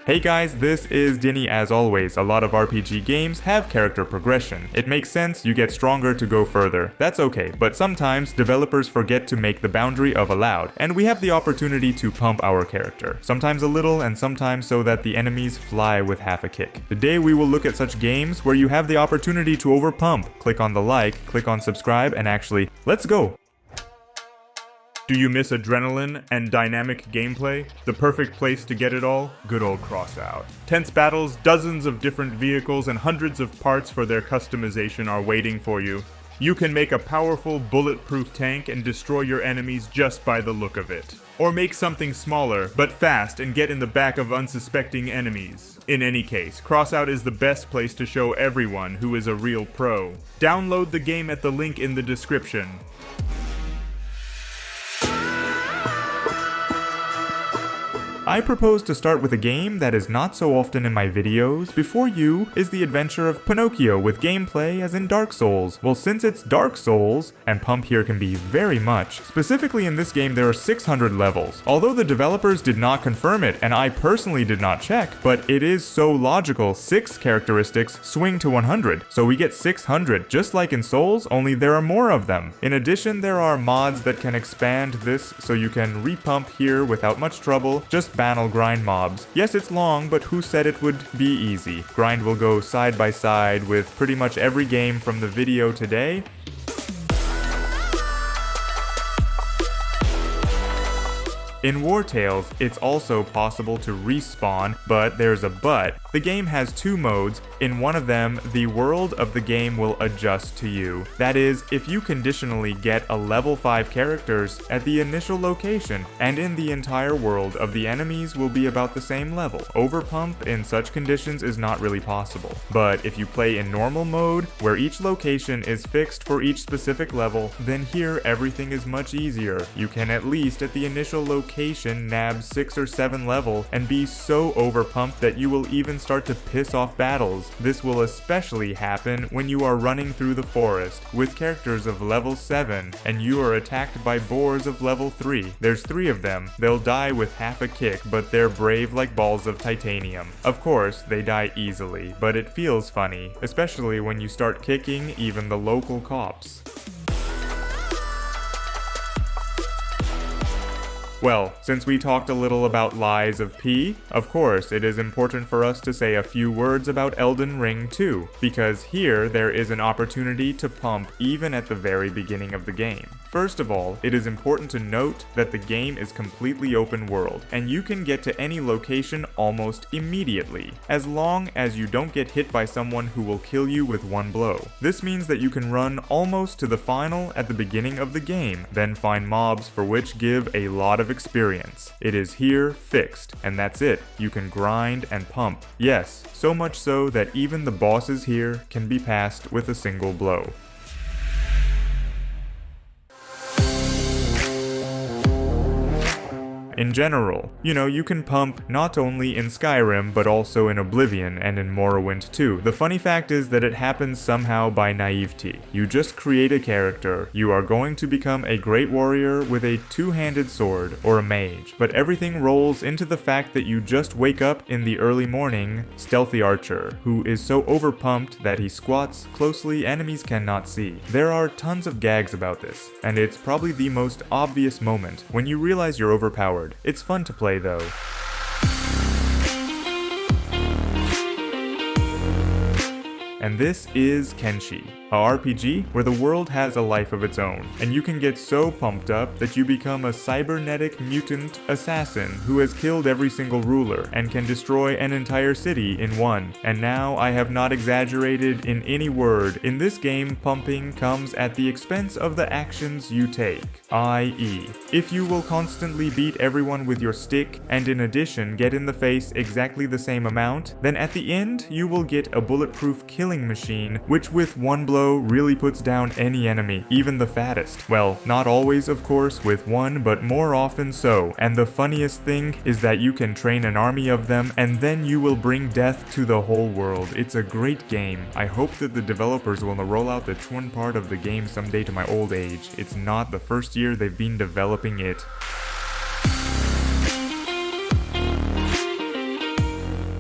Hey guys, this is Deni. As always, a lot of RPG games have character progression. It makes sense, you get stronger to go further. That's okay, but sometimes developers forget to make the boundary of allowed, and we have the opportunity to pump our character. Sometimes a little, and sometimes so that the enemies fly with half a kick. Today we will look at such games where you have the opportunity to overpump. Click on the like, click on subscribe, and actually, let's go! Do you miss adrenaline and dynamic gameplay? The perfect place to get it all? Good old Crossout. Tense battles, dozens of different vehicles, and hundreds of parts for their customization are waiting for you. You can make a powerful, bulletproof tank and destroy your enemies just by the look of it. Or make something smaller, but fast, and get in the back of unsuspecting enemies. In any case, Crossout is the best place to show everyone who is a real pro. Download the game at the link in the description. I propose to start with a game that is not so often in my videos. Before you is the adventure of Pinocchio with gameplay as in Dark Souls. Well, since it's Dark Souls, and pump here can be very much, specifically in this game there are 600 levels. Although the developers did not confirm it, and I personally did not check, but it is so logical, 6 characteristics swing to 100. So we get 600, just like in Souls, only there are more of them. In addition, there are mods that can expand this, so you can repump here without much trouble, just battle grind mobs. Yes, it's long, but who said it would be easy? Grind will go side by side with pretty much every game from the video today. In Wartales, it's also possible to respawn, but there's a but. The game has 2 modes. In one of them, the world of the game will adjust to you. That is, if you conditionally get a level 5 characters at the initial location, and in the entire world of the enemies will be about the same level. Overpump in such conditions is not really possible. But if you play in normal mode, where each location is fixed for each specific level, then here everything is much easier. You can at least at the initial location nab 6 or 7 level and be so overpumped that you will even start to piss off battles. This will especially happen when you are running through the forest with characters of level 7 and you are attacked by boars of level 3. There's 3 of them. They'll die with half a kick, but they're brave like balls of titanium. Of course, they die easily, but it feels funny, especially when you start kicking even the local cops. Well, since we talked a little about Lies of P, of course it is important for us to say a few words about Elden Ring too, because here there is an opportunity to pump even at the very beginning of the game. First of all, it is important to note that the game is completely open world, and you can get to any location almost immediately, as long as you don't get hit by someone who will kill you with one blow. This means that you can run almost to the final at the beginning of the game, then find mobs for which give a lot of experience. It is here fixed, and that's it. You can grind and pump. Yes, so much so that even the bosses here can be passed with a single blow. In general, you can pump not only in Skyrim, but also in Oblivion and in Morrowind too. The funny fact is that it happens somehow by naivety. You just create a character, you are going to become a great warrior with a 2-handed sword, or a mage, but everything rolls into the fact that you just wake up in the early morning, stealthy archer, who is so overpumped that he squats closely enemies cannot see. There are tons of gags about this, and it's probably the most obvious moment when you realize you're overpowered. It's fun to play though. And this is Kenshi, a RPG where the world has a life of its own, and you can get so pumped up that you become a cybernetic mutant assassin who has killed every single ruler and can destroy an entire city in one. And now I have not exaggerated in any word. In this game, pumping comes at the expense of the actions you take, i.e., if you will constantly beat everyone with your stick and in addition get in the face exactly the same amount, then at the end you will get a bulletproof killing machine which with one blow really puts down any enemy, even the fattest. Well, not always of course with one, but more often so. And the funniest thing is that you can train an army of them and then you will bring death to the whole world. It's a great game. I hope that the developers will roll out the twin part of the game someday to my old age. It's not the first year they've been developing it.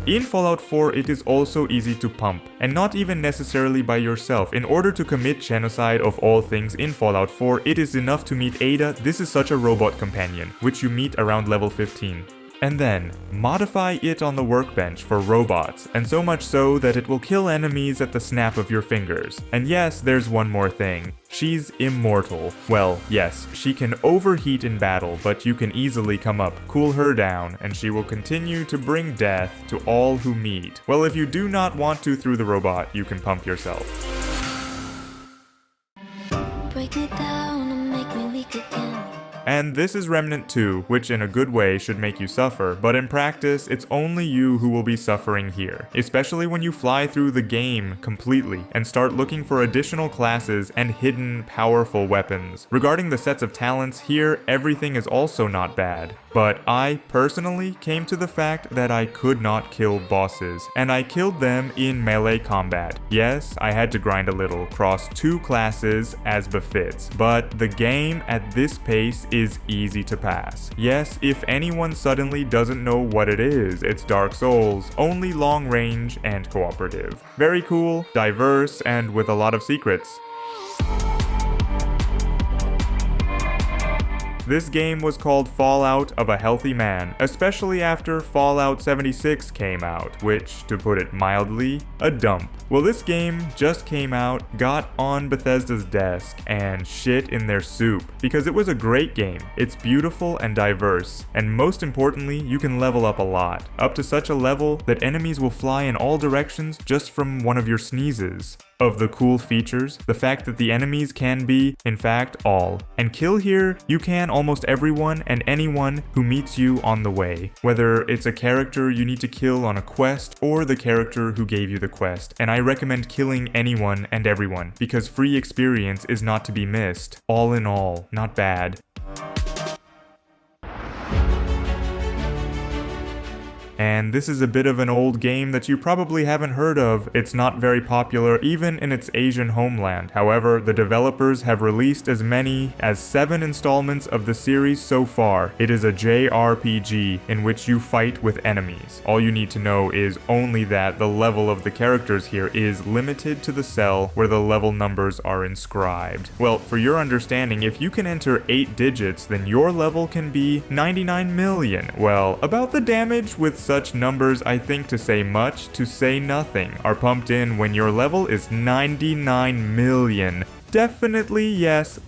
In Fallout 4, it is also easy to pump, and not even necessarily by yourself. In order to commit genocide of all things in Fallout 4, it is enough to meet Ada. This is such a robot companion, which you meet around level 15. And then, modify it on the workbench for robots, and so much so that it will kill enemies at the snap of your fingers. And yes, there's one more thing. She's immortal. Well, yes, she can overheat in battle, but you can easily come up, cool her down, and she will continue to bring death to all who meet. Well, if you do not want to through the robot, you can pump yourself. Break me down and make me weak again. And this is Remnant 2, which in a good way should make you suffer, but in practice, it's only you who will be suffering here, especially when you fly through the game completely and start looking for additional classes and hidden, powerful weapons. Regarding the sets of talents here, everything is also not bad, but I personally came to the fact that I could not kill bosses, and I killed them in melee combat. Yes, I had to grind a little, cross 2 classes as befits, but the game at this pace is easy to pass. Yes, if anyone suddenly doesn't know what it is, it's Dark Souls, only long range and cooperative. Very cool, diverse, and with a lot of secrets. This game was called Fallout of a Healthy Man, especially after Fallout 76 came out, which, to put it mildly, a dump. Well, this game just came out, got on Bethesda's desk, and shit in their soup, because it was a great game. It's beautiful and diverse, and most importantly, you can level up a lot, up to such a level that enemies will fly in all directions just from one of your sneezes. Of the cool features, the fact that the enemies can be, in fact, all. And kill here, you can almost everyone and anyone who meets you on the way. Whether it's a character you need to kill on a quest, or the character who gave you the quest. And I recommend killing anyone and everyone, because free experience is not to be missed. All in all, not bad. And this is a bit of an old game that you probably haven't heard of. It's not very popular even in its Asian homeland. However, the developers have released as many as 7 installments of the series so far. It is a JRPG in which you fight with enemies. All you need to know is only that the level of the characters here is limited to the cell where the level numbers are inscribed. Well, for your understanding, if you can enter 8 digits, then your level can be 99 million. Well, about the damage with such numbers, I think to say much, to say nothing, are pumped in when your level is 99 million. Definitely yes.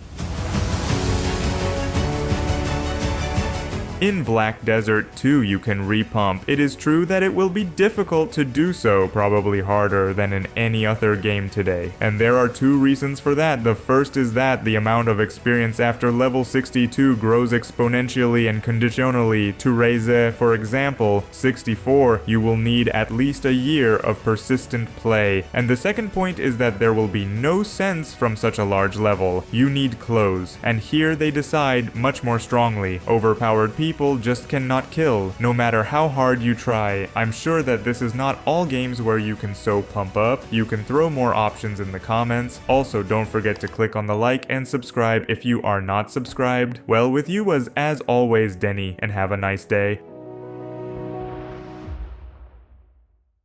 In Black Desert 2 you can repump. It is true that it will be difficult to do so, probably harder than in any other game today. And there are 2 reasons for that. The first is that the amount of experience after level 62 grows exponentially and conditionally. To raise, for example, 64, you will need at least a year of persistent play. And the second point is that there will be no sense from such a large level. You need clothes. And here they decide much more strongly. Overpowered people just cannot kill, no matter how hard you try. I'm sure that this is not all games where you can so pump up. You can throw more options in the comments. Also, don't forget to click on the like and subscribe if you are not subscribed. Well, with you was, as always, Deni, and have a nice day.